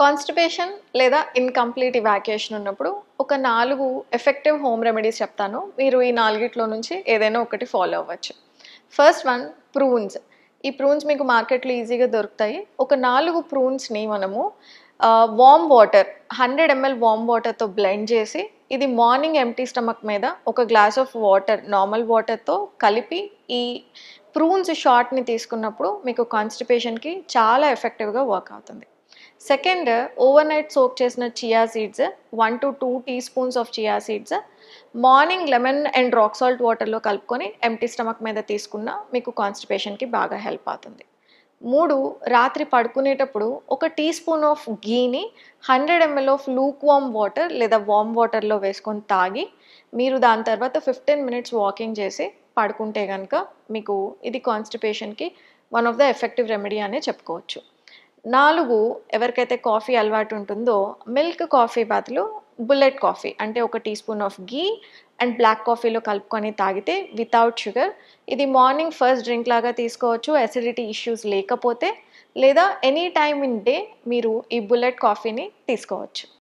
Constipation లేదా incomplete evacuation ఉన్నప్పుడు ఒక 4 ఎఫెక్టివ్ హోమ్ రెమెడీస్ చెప్తాను. మీరు ఈ 4 నుంచి ఏదైనా ఒకటి ఫాలో అవ్వచ్చు. First one prunes. ఈ ప్రూన్స్ మీకు మార్కెట్‌లో ఈజీగా దొరుకుతాయి. ఒక 4 ప్రూన్స్‌ని మనము వార్మ్ వాటర్ 100 ఎంఎల్ వార్మ్ వాటర్‌తో బ్లెండ్ చేసి ఇది మార్నింగ్ ఎంప్టీ స్టమక్ మీద ఒక గ్లాస్ ఆఫ్ వాటర్ నార్మల్ వాటర్‌తో కలిపి ఈ ప్రూన్స్ షాట్‌ని తీసుకున్నప్పుడు మీకు కాన్‌స్టిపేషన్‌కి చాలా ఎఫెక్టివ్‌గా వర్క్ అవుతుంది. సెకండ్, ఓవర్ నైట్ సోక్ చేసిన chia seeds 1-2 teaspoons of chia seeds morning lemon and rock salt వాటర్లో కలుపుకొని ఎంప్టీ స్టమక్ మీద తీసుకున్న మీకు కాన్స్టిపేషన్కి బాగా హెల్ప్ అవుతుంది. 3, రాత్రి పడుకునేటప్పుడు ఒక టీ స్పూన్ ఆఫ్ గీని 100 ml of lukewarm water లేదా వామ్ వాటర్లో వేసుకొని తాగి మీరు దాని తర్వాత 15 మినిట్స్ వాకింగ్ చేసి పడుకుంటే కనుక మీకు ఇది కాన్స్టిపేషన్కి one of the effective remedy అనే చెప్పుకోవచ్చు. 4, ఎవరికైతే కాఫీ అలవాటు ఉంటుందో మిల్క్ కాఫీ బదులు బుల్లెట్ కాఫీ అంటే ఒక teaspoon of ghee and black కాఫీలో కలుపుకొని తాగితే వితౌట్ షుగర్ ఇది మార్నింగ్ ఫస్ట్ డ్రింక్ లాగా తీసుకోవచ్చు అసిడిటీ ఇష్యూస్ లేకపోతే, లేదా ఎనీ టైమ్ ఇన్ డే మీరు ఈ బుల్లెట్ కాఫీని తీసుకోవచ్చు.